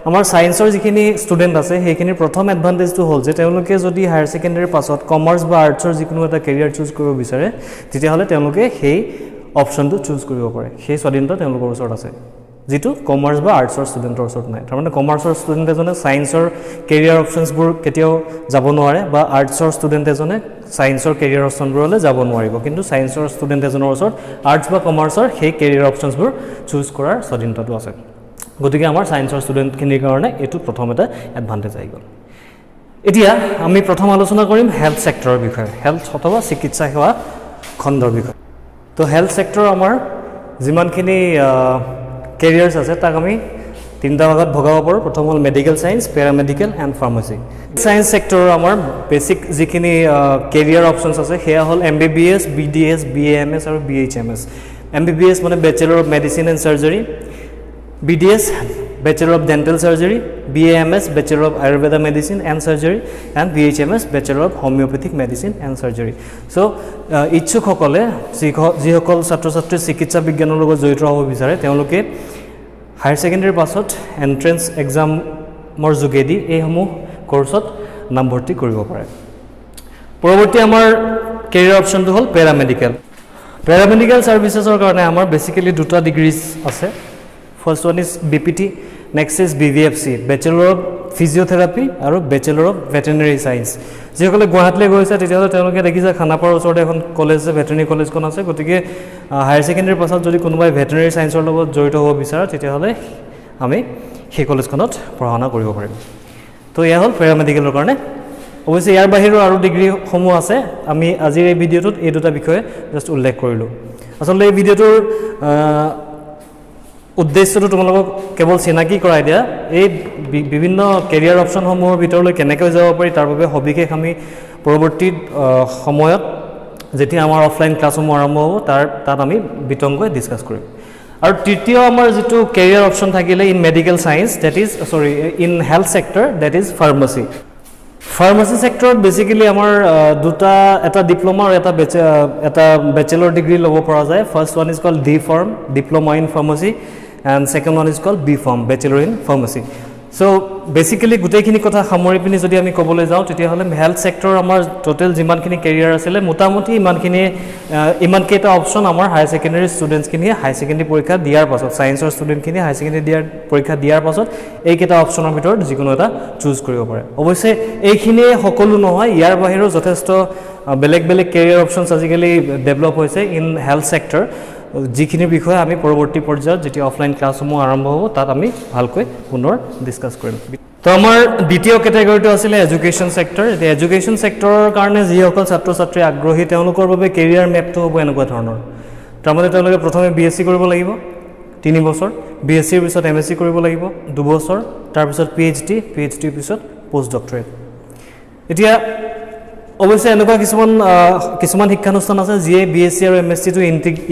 আমাৰ সায়েন্সৰ যিখিনি student আছে সেইখিনিৰ প্ৰথম এডভান্টেজটো হ'ল যে তেওঁলোকে যদি higher secondary পাছত কমাৰ্চ বা আৰ্টছৰ যিকোনো এটা কেৰিয়াৰ চুজ কৰিব বিচাৰে তেতিয়াহ'লে তেওঁলোকে সেই অপচনটো চুজ কৰিব পাৰে সেই স্বাধীনতা তেওঁলোকৰ ওচৰত আছে যেটো কমাৰ্চ বা আৰ্টছৰ ষ্টুডেন্টৰ ওচৰত নাই তাৰ মানে কমাৰ্চৰ ষ্টুডেন্ট এজনে সায়েন্সৰ কেৰিয়াৰ অপচনছবোৰ কেতিয়াও যাব নোৱাৰে বা আৰ্টছৰ ষ্টুডেন্ট এজনে সায়েন্সৰ কেৰিয়াৰ অপচনবোৰলৈ যাব নোৱাৰিব কিন্তু সায়েন্সৰ ষ্টুডেন্ট এজনৰ ওচৰত আৰ্টছ বা কমাৰ্চৰ সেই কেৰিয়াৰ অপচনছবোৰ চুজ কৰাৰ স্বাধীনতাটো আছে গতিকে আমাৰ সায়েন্সৰ ষ্টুডেন্টখিনিৰ কাৰণে এটো প্ৰথম এটা এডভান্টেজ আহি গ'ল এতিয়া আমি প্ৰথম আলোচনা কৰিম হেলথ সেক্টৰৰ বিষয়ে হেলথ অথবা চিকিৎসা সেৱা খণ্ডৰ বিষয়ে তো হেলথ সেক্টৰ আমাৰ যিমানখিনি কেৰিয়াৰ্ছ আছে তাক আমি তিনিটা ভাগত ভগাব পাৰোঁ প্ৰথম হ'ল medical science paramedical and pharmacy science সেক্টৰৰ আমাৰ বেছিক যিখিনি কেৰিয়াৰ অপচনছ আছে সেয়া হ'ল MBBS BDS BAMS আৰু BHMS MBBS মানে bachelor of medicine and surgery BDS Bachelor of Dental Surgery, BAMS Bachelor of Ayurveda Medicine and Surgery and BHMS Bachelor of Homeopathic Medicine and Surgery. So ইচ্ছুক সকলে যিসকল ছাত্ৰ ছাত্ৰী চিকিৎসা বিজ্ঞানৰ লগত জড়িত হ'ব বিচাৰে তেওঁলোকে হায়াৰ সেকেন্ডাৰী পাছত এন্ট্ৰেন্স এক্সামৰ যোগেদি এইসমূহ কোৰ্সত নামভৰ্তি কৰিব পাৰে পৰৱৰ্তী আমাৰ কেৰিয়াৰ অপচনটো হ'ল পেৰামেডিকেল সাৰ্ভিসেছৰ কাৰণে আমাৰ বেসিক্যালি দুটা ডিগ্ৰীজ আছে First one is BPT, next is BVFC, Bachelor of Physiotherapy আৰু Bachelor of Veterinary Science. যিসকলে গুৱাহাটীলৈ গৈছে তেতিয়াহ'লে তেওঁলোকে দেখিছে খানাপাৰাৰ ওচৰতে এখন কলেজ আছে ভেটেৰিনেৰী কলেজখন আছে গতিকে হায়াৰ সেকেন্ডাৰী পাছত যদি কোনোবাই ভেটেৰিনেৰী সায়েন্সৰ লগত জড়িত হ'ব বিচাৰে তেতিয়াহ'লে আমি সেই কলেজখনত পঢ়া-শুনা কৰিব পাৰিম তো এয়া হ'ল পেৰামেডিকেলৰ কাৰণে অৱশ্যে ইয়াৰ বাহিৰেও আৰু ডিগ্ৰীসমূহ আছে আমি আজিৰ এই ভিডিঅ'টোত এই দুটা বিষয়ে জাষ্ট উল্লেখ কৰিলোঁ আচলতে এই ভিডিঅ'টোৰ উদ্দেশ্যটো তোমালোকক কেৱল চিনাকি কৰাই দিয়া এই বিভিন্ন কেৰিয়াৰ অপশ্যনসমূহৰ ভিতৰলৈ কেনেকৈ যাব পাৰি তাৰ বাবে সবিশেষ আমি পৰৱৰ্তী সময়ত যেতিয়া আমাৰ অফলাইন ক্লাছসমূহ আৰম্ভ হ'ব তাত আমি বিতংকৈ ডিছকাছ কৰিম আৰু তৃতীয় আমাৰ যেটো কেৰিয়াৰ অপশ্যন থাকিলে in medical science that is in health sector that is pharmacy pharmacy সেক্টৰত বেসিক্যালি আমাৰ দুটা এটা ডিপ্লোমা আৰু এটা ব্যাচেলৰ ডিগ্ৰী ল'ব পৰা যায় first one is called D pharm diploma in pharmacy and second one is called B Pharm bachelor in pharmacy so basically গুটেইখিনি কথা সামৰি পিনি যদি আমি কবলৈ যাওঁ তেতিয়া হলে হেলথ সেক্টৰ আমাৰ টোটাল যিমানখিনি কেৰিয়াৰ আছিল মোটামুটি ইমান কেইটা অপচন আমাৰ হাই সেকেন্ডাৰী ষ্টুডেন্টস খিনি হাই সেকেন্ডাৰী পৰীক্ষা দিয়াৰ পাছত সায়েন্সৰ ষ্টুডেন্ট খিনি হাই সেকেন্ডাৰী পৰীক্ষা দিয়াৰ পাছত এই কেইটা অপচনৰ ভিতৰত যিকোনো এটা চুজ কৰিব পাৰে অৱশ্যে এইখিনি সকলো নহয় ইয়াৰ বাহিৰেও যথেষ্ট বেলেগ কেৰিয়াৰ অপচনছ আজিকালি ডেভেলপ হৈছে ইন হেলথ সেক্টৰ যিখিনি বিষয় আমি পৰৱৰ্তী পৰ্যায়ত যেতিয়া অফলাইন ক্লাছসমূহ আৰম্ভ হ'ব তাত আমি ভালকৈ পুনৰ ডিসকাস কৰিম তো আমাৰ দ্বিতীয় ক্যাটাগৰীটো আছিল এডুকেশ্যন সেক্টৰ এই এডুকেশ্যন সেক্টৰৰ কাৰণে যিসকল ছাত্ৰ ছাত্ৰী আগ্ৰহী তেওঁলোকৰ বাবে কেৰিয়াৰ মেপটো হ'ব এনেকুৱা ধৰণৰ তাৰমানে তেওঁলোকে প্ৰথমে বিএসসি কৰিব লাগিব 3 বছৰ বিএসসিৰ পিছত এমএসসি কৰিব লাগিব 2 বছৰ তাৰ পিছত পিএইচডিৰ পিছত পোষ্ট ডক্টৰেট এতিয়া অৱশ্যে এনেকুৱা কিছুমান শিক্ষানুষ্ঠান আছে যিয়ে বিএসসি আৰু এমএসসি টো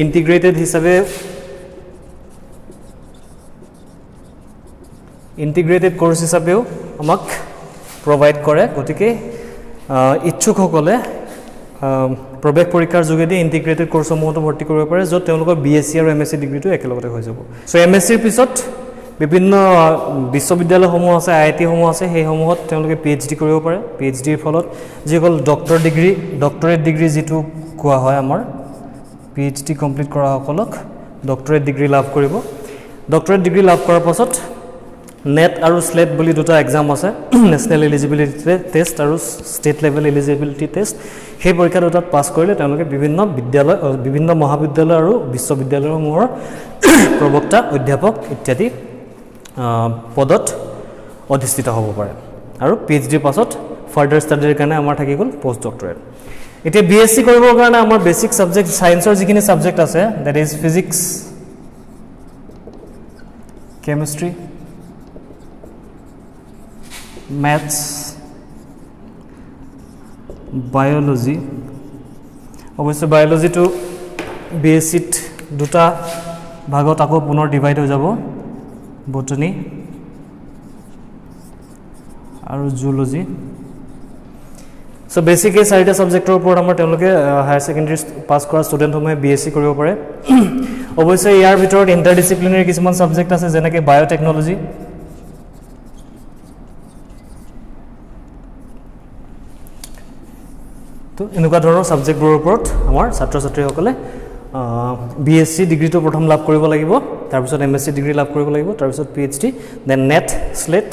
ইন্টিগ্ৰেটেড হিচাপে ইন্টিগ্ৰেটেড কোৰ্স হিচাপেও আমাক প্ৰভাইড কৰে গতিকে ইচ্ছুকসকলে প্ৰৱেশ পৰীক্ষাৰ যোগেদি ইন্টিগ্ৰেটেড কোৰ্সসমূহত ভৰ্তি কৰিব পাৰে য'ত তেওঁলোকৰ বিএসসি আৰু এমএসসি ডিগ্ৰীটো একেলগতে হৈ যাব সো এমএসসিৰ পিছত বিভিন্ন বিশ্ববিদ্যালয়সমূহ আছে আইআইটি সমূহ আছে সেই সমূহত তেওঁলোকে পিএইচডি কৰিব পাৰে পিএইচডিৰ ফলত যিসকল ডক্টৰেট ডিগ্ৰী যেটো কোৱা হয় আমাৰ পিএইচডি কমপ্লিট কৰা সকলক ডক্টৰেট ডিগ্ৰী লাভ কৰিব ডক্টৰেট ডিগ্ৰী লাভ কৰাৰ পাছত নেট আৰু স্লেট বুলি দুটা এক্সাম আছে নেশনেল এলিজিবিলিটি টেষ্ট আৰু ষ্টেট লেভেল এলিজিবিলিটি টেষ্ট সেই পৰীক্ষা দুটাত পাছ কৰিলে তেওঁলোকে বিভিন্ন মহাবিদ্যালয় আৰু বিশ্ববিদ্যালয়সমূহৰ প্ৰবক্তা অধ্যাপক ইত্যাদি পদত অধিষ্ঠিত হ'ব পাৰে আৰু পিএইচডিৰ পাছত ফাৰ্দাৰ ষ্টাডিৰ কাৰণে আমাৰ থাকি গ'ল পোষ্ট ডক্টৰেট এতিয়া বিএসসি কৰিবৰ কাৰণে আমাৰ বেসিক সাবজেক্ট সায়েন্সৰ যিখিনি সাবজেক্ট আছে that is physics chemistry maths biology অৱশ্যে বায়োলজিটো বিএসসিত দুটা ভাগত আকৌ পুনৰ ডিভাইড হৈ যাব বটনি আৰু জুলজি সো বেসিক্যালি চাৰিটা সাবজেক্টৰ ওপৰত আমাৰ তেওঁলোকে হায়াৰ সেকেন্ডাৰী পাছ কৰা ষ্টুডেণ্টসমূহে বিএসসি কৰিব পাৰে অৱশ্যে ইয়াৰ ভিতৰত ইণ্টাৰডিসিপ্লিনাৰী কিছুমান সাবজেক্ট আছে যেনেকৈ বায়োটেকনলজি তো এনেকুৱা ধৰণৰ সাবজেক্টবোৰৰ ওপৰত আমাৰ ছাত্ৰ ছাত্ৰীসকলে বিএসসি ডিগ্ৰীটো প্ৰথম লাভ কৰিব লাগিব তাৰ পিছত এমএসসি ডিগ্ৰী লাভ কৰিব লাগিব তাৰ পিছত পিএইচডি দেন নেট স্লেট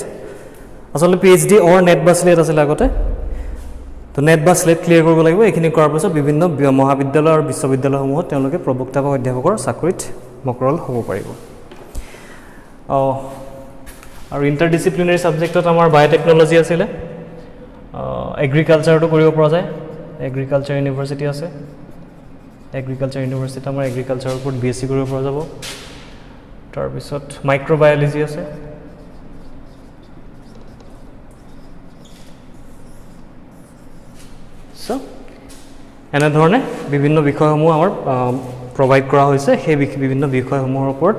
আসলে পিএইচডি অৰ নেট বা স্লেট আছিল আগতে তো নেট বা স্লেট ক্লিয়াৰ কৰিব লাগিব এইখিনি কৰাৰ পিছত বিভিন্ন মহাবিদ্যালয় আৰু বিশ্ববিদ্যালয়সমূহত তেওঁলোকে প্ৰবক্তা বা অধ্যাপকৰ চাকৰিত মকৰল হ'ব পাৰিব আৰু ইণ্টাৰডিসিপ্লিনাৰী সাবজেক্টত আমাৰ বায়োটেকনলজি আছিল এগ্ৰিকালচাৰটো কৰিব পৰা যায় এগ্ৰিকালচাৰ ইউনিভাৰ্চিটি আছে এগ্ৰিকালচাৰ ইউনিভাৰ্চিটি আমাৰ এগ্ৰিকালচাৰৰ ওপৰত বিএসসি কৰিব পৰা যাব তাৰ পিছত মাইক্ৰোবায়োলজি আছে সো এনে ধৰণে বিভিন্ন বিষয়সমূহ আমাৰ প্ৰভাইড কৰা হৈছে সেই বিভিন্ন বিষয়সমূহৰ ওপৰত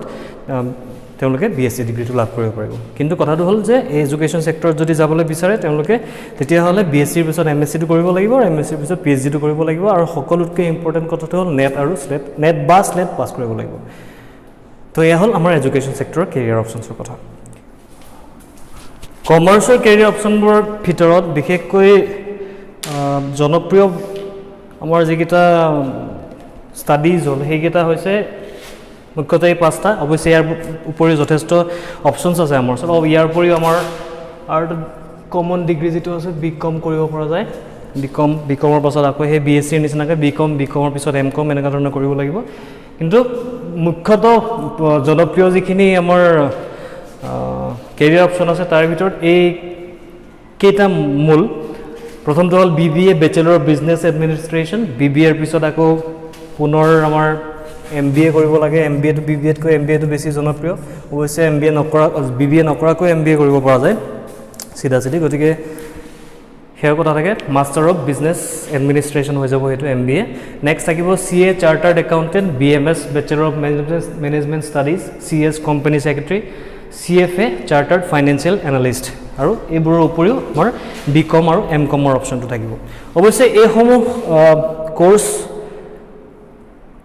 তেওঁলোকে বিএসসি ডিগ্ৰীটো লাভ কৰিব পাৰিব কিন্তু কথাটো হ'ল যে এডুকেশ্যন সেক্টৰত যদি যাবলৈ বিচাৰে তেওঁলোকে তেতিয়া হলে বিএসসিৰ পিছত এমএসসিটো কৰিব লাগিব আৰু এমএসসিৰ পিছত পিএইচডিটো কৰিব লাগিব আৰু সকলোতকৈ ইম্পৰ্টেণ্ট কথাটো হ'ল নেট আৰু স্লেট নেট বা স্লেট পাছ কৰিব লাগিব তো এয়া হ'ল আমাৰ এডুকেশ্যন সেক্টৰৰ কেৰিয়াৰ অপশ্যনছৰ কথা কমাৰ্চৰ কেৰিয়াৰ অপশ্যনবোৰৰ ভিতৰত বিশেষকৈ জনপ্ৰিয় আমাৰ যিকেইটা ষ্টাডিজ হ'ল সেইকেইটা হৈছে মুখ্যতঃ এই পাঁচটা অৱশ্যে ইয়াৰ উপৰিও যথেষ্ট অপশ্যনছ আছে আমাৰ ওচৰত ইয়াৰ উপৰিও আমাৰ আৰু কমন ডিগ্ৰী যিটো আছে বিকম কৰিব পৰা যায় বিকমৰ পাছত আকৌ সেই বিএসসিৰ নিচিনাকৈ বিকমৰ পিছত এমকম এনেকুৱা ধৰণৰ কৰিব লাগিব কিন্তু মুখ্যতঃ জনপ্ৰিয় যিখিনি আমাৰ কেৰিয়াৰ অপশ্যন আছে তাৰ ভিতৰত এই কেইটা মূল প্ৰথমটো হ'ল BBA bachelor of business administration বিবিএৰ পিছত আকৌ পুনৰ আমাৰ MBA কৰিব লাগে MBA টো BBA তকৈ MBA টো বেছি জনপ্ৰিয় অৱশ্যে MBA নকৰা BBA নকৰাকৈ MBA কৰিব পৰা যায় সিধা সিধি গতিকে হেয়াৰ কথা থাকে মাষ্টাৰ অফ বিজনেছ এডমিনিষ্ট্ৰেশ্যন হৈ যাব এইটো MBA নেক্সট থাকিব CA chartered accountant BMS bachelor of management studies CS company secretary CFA chartered financial analyst আৰু এইবোৰৰ উপৰিও আমাৰ BCom আৰু MCom ৰ অপশ্যনটো থাকিব অৱশ্যে এইসমূহ কোৰ্স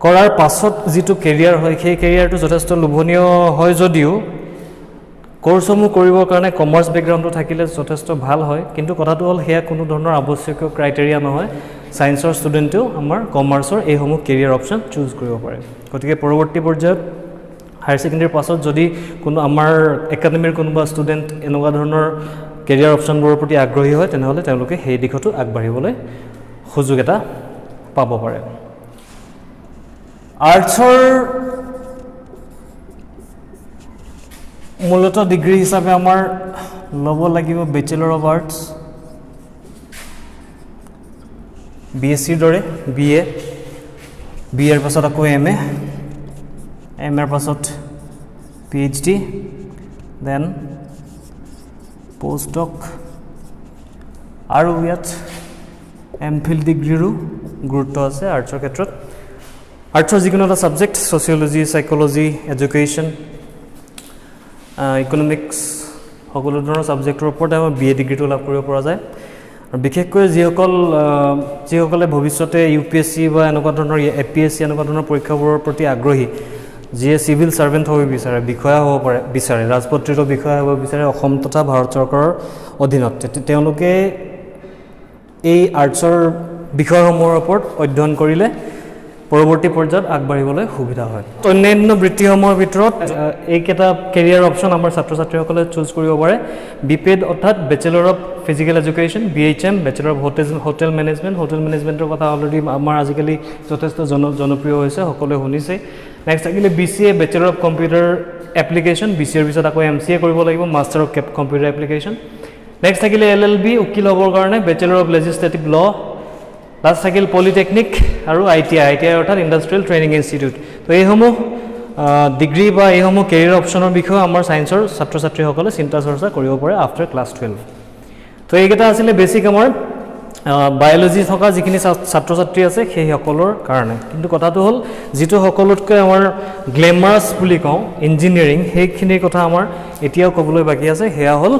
কৰাৰ পাছত যিটো কেৰিয়াৰ হয় সেই কেৰিয়াৰটো যথেষ্ট লোভনীয় হয় যদিও কোৰ্সসমূহ কৰিবৰ কাৰণে কমাৰ্চ বেকগ্ৰাউণ্ডটো থাকিলে যথেষ্ট ভাল হয় কিন্তু কথাটো হ'ল হেয়া কোনো ধৰণৰ আৱশ্যকীয় ক্ৰাইটেৰিয়া নহয় সায়েন্সৰ ষ্টুডেণ্টেও আমাৰ কমাৰ্চৰ এইসমূহ কেৰিয়াৰ অপশ্যন চুজ কৰিব পাৰে গতিকে পৰৱৰ্তী পৰ্যায়ত হায়াৰ ছেকেণ্ডেৰীৰ পাছত যদি কোনো আমাৰ একাডেমীৰ কোনোবা ষ্টুডেণ্ট এনেকুৱা ধৰণৰ কেৰিয়াৰ অপশ্যনবোৰৰ প্ৰতি আগ্ৰহী হয় তেনেহ'লে তেওঁলোকে সেই দিশতো আগবাঢ়িবলৈ সুযোগ এটা পাব পাৰে আৰ্টছৰ মূলত ডিগ্ৰী হিচাপে আমাৰ ল'ব লাগিব বেচেলৰ অফ আৰ্টছ BSc দৰে BA BA পাছত আকৌ MA MA পাছত PhD দেন পোষ্টডক আৰু ইয়াত MPhil ডিগ্ৰীৰো গুৰুত্ব আছে আৰ্টছৰ ক্ষেত্ৰত আৰ্টছৰ যিকোনো এটা subject sociology psychology education economics সকলো ধৰণৰ সাবজেক্টৰ ওপৰত আমাৰ BA ডিগ্ৰীটো লাভ কৰিব পৰা যায় আৰু বিশেষকৈ যিসকলে ভৱিষ্যতে UPSC বা এনেকুৱা ধৰণৰ APSC এনেকুৱা ধৰণৰ পৰীক্ষাবোৰৰ প্ৰতি আগ্ৰহী যিয়ে সিভিল সাৰ্ভেণ্ট হ'ব বিচাৰে বিষয়া হ'ব পাৰে বিচাৰে ৰাজপত্ৰিত বিষয়া হ'ব বিচাৰে অসম তথা ভাৰত চৰকাৰৰ অধীনত তেওঁলোকে এই আৰ্টছৰ বিষয়সমূহৰ ওপৰত অধ্যয়ন কৰিলে পৰৱৰ্তী পৰ্যায়ত আগবাঢ়িবলৈ সুবিধা হয় অন্যান্য বৃত্তিসমূহৰ ভিতৰত এইকেইটা কেৰিয়াৰ অপশ্যন আমাৰ ছাত্ৰ ছাত্ৰীসকলে চুজ কৰিব পাৰে BPED অৰ্থাৎ bachelor of physical education BHM bachelor of hotel মেনেজমেণ্টৰ কথা অলৰেডি আমাৰ আজিকালি যথেষ্ট জনপ্ৰিয় হৈছে সকলোৱে শুনিছে নেক্সট থাকিলে BCA bachelor of computer application BCAৰ পিছত আকৌ MCA কৰিব লাগিব master of computer application next থাকিলে LLB উকিল হ'বৰ কাৰণে bachelor of legislative law last থাকিল পলিটেকনিক আৰু ITI অৰ্থাৎ ইণ্ডাষ্ট্ৰিয়েল ট্ৰেইনিং ইনষ্টিটিউট তো এইসমূহ ডিগ্ৰী বা এইসমূহ কেৰিয়াৰ অপশ্যনৰ বিষয়ে আমাৰ ছায়েন্সৰ ছাত্ৰ ছাত্ৰীসকলে চিন্তা চৰ্চা কৰিব পাৰে আফটাৰ ক্লাছ 12 তো এইকেইটা আছিলে বেছিক আমাৰ বায়'লজি থকা যিখিনি ছাত্ৰ ছাত্ৰী আছে সেই সকলৰ কাৰণে কিন্তু কথাটো হ'ল যিটো সকলোতকৈ আমাৰ গ্লেমাৰাছ বুলি কওঁ ইঞ্জিনিয়াৰিং সেইখিনিৰ কথা আমাৰ এতিয়াও ক'বলৈ বাকী আছে সেয়া হ'ল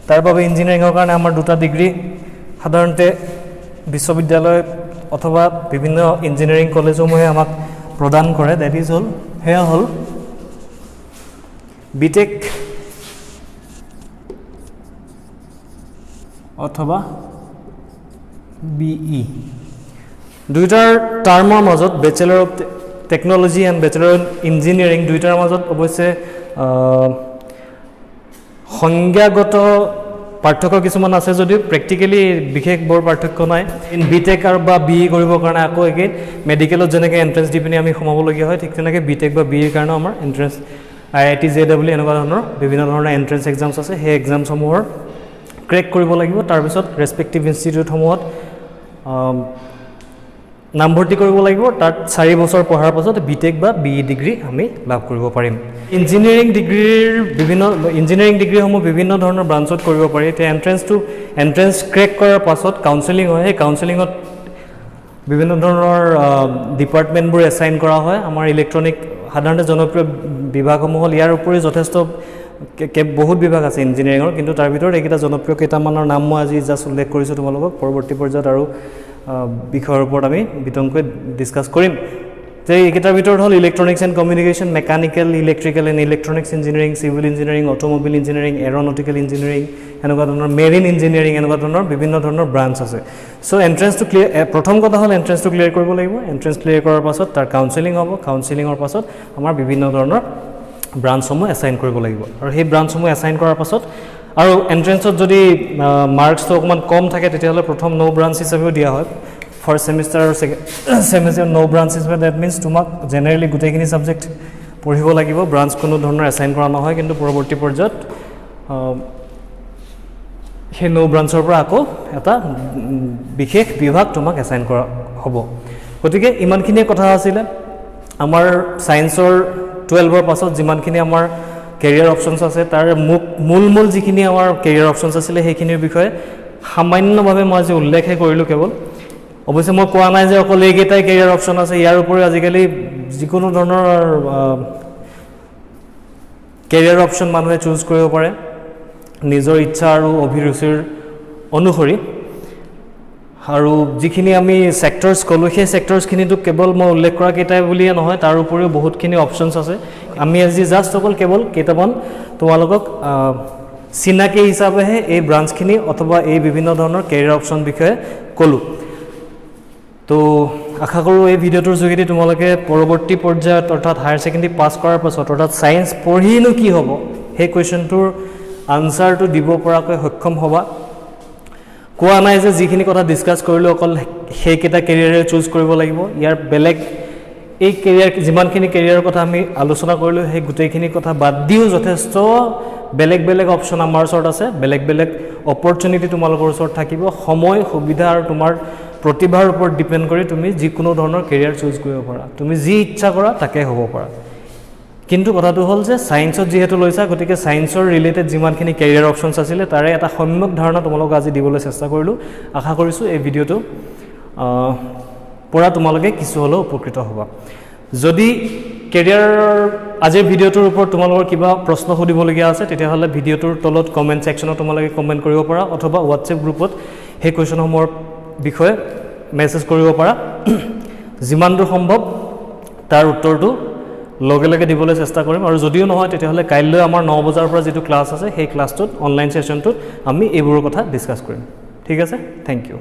তাৰ বাবে ইঞ্জিনিয়াৰিঙৰ কাৰণে আমাৰ দুটা ডিগ্ৰী সাধাৰণতে বিশ্ববিদ্যালয় অথবা বিভিন্ন ইঞ্জিনিয়াৰিং কলেজসমূহে আমাক প্ৰদান কৰে দ্যাট ইজ হ'ল সেয়া হ'ল BTech অথবা BE দুইটাৰ টাৰ্মৰ মাজত bachelor of technology and bachelor of engineering দুইটাৰ মাজত অৱশ্যে সংজ্ঞাগত পাৰ্থক্য কিছুমান আছে যদিও প্ৰেক্টিকেলি বিশেষ বৰ পাৰ্থক্য নাই BTech আৰু বা BE কৰিবৰ কাৰণে আকৌ একেই মেডিকেলত যেনেকৈ এণ্ট্ৰেঞ্চ দি পিনি আমি সোমাবলগীয়া হয় ঠিক তেনেকৈ BTech বা BE কাৰণে আমাৰ এণ্ট্ৰেঞ্চ IIT JEE এনেকুৱা ধৰণৰ বিভিন্ন ধৰণৰ এণ্ট্ৰেঞ্চ এক্সামছ আছে সেই এক্সামসমূহৰ ক্ৰেক কৰিব লাগিব তাৰপিছত ৰেছপেক্টিভ ইনষ্টিটিউটসমূহত নামভৰ্তি কৰিব লাগিব তাত 4 বছৰ পঢ়াৰ পাছত BTech বা BE ডিগ্ৰী আমি লাভ কৰিব পাৰিম ইঞ্জিনিয়াৰিং ডিগ্ৰীসমূহ বিভিন্ন ধৰণৰ ব্ৰাঞ্চত কৰিব পাৰি এতিয়া এণ্ট্ৰেঞ্চ ক্ৰেক কৰাৰ পাছত কাউন্সেলিং হয় সেই কাউন্সেলিঙত বিভিন্ন ধৰণৰ ডিপাৰ্টমেণ্টবোৰ এছাইন কৰা হয় আমাৰ ইলেক্ট্ৰনিক সাধাৰণতে জনপ্ৰিয় বিভাগসমূহ হ'ল ইয়াৰ উপৰি যথেষ্ট বহুত বিভাগ আছে ইঞ্জিনিয়াৰিঙৰ কিন্তু তাৰ ভিতৰত এইকেইটা জনপ্ৰিয় কেইটামানৰ নাম মই আজি জাষ্ট উল্লেখ কৰিছোঁ তোমালোকক পৰৱৰ্তী পৰ্যায়ত আৰু বিষয়ৰ ওপৰত আমি বিতংকৈ ডিছকাছ কৰিম যে এইকেইটাৰ ভিতৰত হ'ল electronics and communication mechanical electrical and electronics engineering civil engineering automobile engineering aeronautical engineering এনেকুৱা ধৰণৰ মেৰিন ইঞ্জিনিয়াৰিং এনেকুৱা ধৰণৰ বিভিন্ন ধৰণৰ ব্ৰাঞ্চ আছে চ' এণ্ট্ৰেঞ্চটো প্ৰথম কথা হ'ল এণ্ট্ৰেঞ্চটো ক্লিয়াৰ কৰিব লাগিব এণ্ট্ৰেঞ্চ ক্লিয়াৰ কৰাৰ পাছত তাৰ কাউন্সেলিং হ'ব কাউন্সেলিঙৰ পাছত আমাৰ বিভিন্ন ধৰণৰ ব্ৰাঞ্চসমূহ এছাইন কৰিব লাগিব আৰু সেই ব্ৰাঞ্চসমূহ এছাইন কৰাৰ পাছত আৰু এণ্ট্ৰেঞ্চত যদি মাৰ্কছটো অকণমান কম থাকে তেতিয়াহ'লে প্ৰথম নো ব্ৰাঞ্চ হিচাপেও দিয়া হয় ফাৰ্ষ্ট ছেমিষ্টাৰ আৰু ছেকেণ্ড ছেমিষ্টাৰ নো ব্ৰাঞ্চ হিচাপে ডেট মিনছ তোমাক জেনেৰেলি গোটেইখিনি ছাবজেক্ট পঢ়িব লাগিব ব্ৰাঞ্চ কোনো ধৰণৰ এছাইন কৰা নহয় কিন্তু পৰৱৰ্তী পৰ্যায়ত সেই নো ব্ৰাঞ্চৰ পৰা আকৌ এটা বিশেষ বিভাগ তোমাক এছাইন কৰা হ'ব গতিকে ইমানখিনিয়ে কথা আছিলে আমাৰ ছায়েন্সৰ 12ৰ পাছত যিমানখিনি আমাৰ কেৰিয়াৰ অপশ্যনছ আছে তাৰ মূল যিখিনি আমাৰ কেৰিয়াৰ অপশ্যনছ আছিলে সেইখিনিৰ বিষয়ে সামান্যভাৱে মই আজি উল্লেখহে কৰিলোঁ কেৱল অৱশ্যে মই কোৱা নাই যে অকল এইকেইটাই কেৰিয়াৰ অপশ্যন আছে ইয়াৰ উপৰিও আজিকালি যিকোনো ধৰণৰ কেৰিয়াৰ অপশ্যন মানুহে চুজ কৰিব পাৰে নিজৰ ইচ্ছা আৰু অভিৰুচিৰ অনুসৰি আৰু যিখিনি আমি ছেক্টৰছ ক'লোঁ সেই ছেক্টৰছখিনিতো কেৱল মই উল্লেখ কৰা কেইটাই বুলিয়ে নহয় তাৰ উপৰিও বহুতখিনি অপশ্যনছ আছে আমি আজি জাষ্ট অকল কেৱল কেইটামান তোমালোকক চিনাকি হিচাপেহে এই ব্ৰাঞ্চখিনি অথবা এই বিভিন্ন ধৰণৰ কেৰিয়াৰ অপশ্যন বিষয়ে ক'লোঁ তো আশা কৰোঁ এই ভিডিঅ'টোৰ যোগেদি তোমালোকে পৰৱৰ্তী পৰ্যায়ত অৰ্থাৎ হায়াৰ ছেকেণ্ডেৰী পাছ কৰাৰ পাছত অৰ্থাৎ ছায়েন্স পঢ়িনো কি হ'ব সেই কুৱেশ্যনটোৰ আনচাৰটো দিব পৰাকৈ সক্ষম হ'বা কোৱা নাই যে যিখিনি কথা ডিছকাছ কৰিলোঁ অকল সেইকেইটা কেৰিয়াৰে চুজ কৰিব লাগিব ইয়াৰ বেলেগ এই কেৰিয়াৰ যিমানখিনি কেৰিয়াৰৰ কথা আমি আলোচনা কৰিলোঁ সেই গোটেইখিনি কথা বাদ দিও যথেষ্ট বেলেগ অপশ্যন আমাৰ ওচৰত আছে বেলেগ অপৰচুনিটি তোমালোকৰ ওচৰত থাকিব সময় সুবিধা আৰু তোমাৰ প্ৰতিভাৰ ওপৰত ডিপেণ্ড কৰি তুমি যিকোনো ধৰণৰ কেৰিয়াৰ চুজ কৰিব পাৰা তুমি যি ইচ্ছা কৰা তাকে হ'ব পাৰা কিন্তু কথাটো হ'ল যে ছায়েন্সত যিহেতু লৈছা গতিকে ছায়েন্সৰ ৰিলেটেড যিমানখিনি কেৰিয়াৰ অপশ্যনছ আছিলে তাৰে এটা সম্যক ধাৰণা তোমালোকক আজি দিবলৈ চেষ্টা কৰিলোঁ আশা কৰিছোঁ এই ভিডিঅ'টো পৰা তোমালোকে কিছু হ'লেও উপকৃত হ'বা যদি কেৰিয়াৰৰ আজিৰ ভিডিঅ'টোৰ ওপৰত তোমালোকৰ কিবা প্ৰশ্ন সুধিবলগীয়া আছে তেতিয়াহ'লে ভিডিঅ'টোৰ তলত কমেণ্ট ছেকশ্যনত তোমালোকে কমেণ্ট কৰিব পাৰা অথবা হোৱাটছএপ গ্ৰুপত সেই কুৱেশ্যনসমূহৰ বিষয়ে মেছেজ কৰিব পাৰা যিমান দূৰ সম্ভৱ তাৰ উত্তৰটো লগে দিবলৈ চেষ্টা কৰিম আৰু যদিও নহয় তেতিয়াহ'লে কাইলৈ আমাৰ 9 বজাৰ পৰা যিটো ক্লাছ আছে সেই ক্লাছটোত অনলাইন ছেশ্যনটোত আমি এইবোৰৰ কথা ডিছকাছ কৰিম ঠিক আছে থেংক ইউ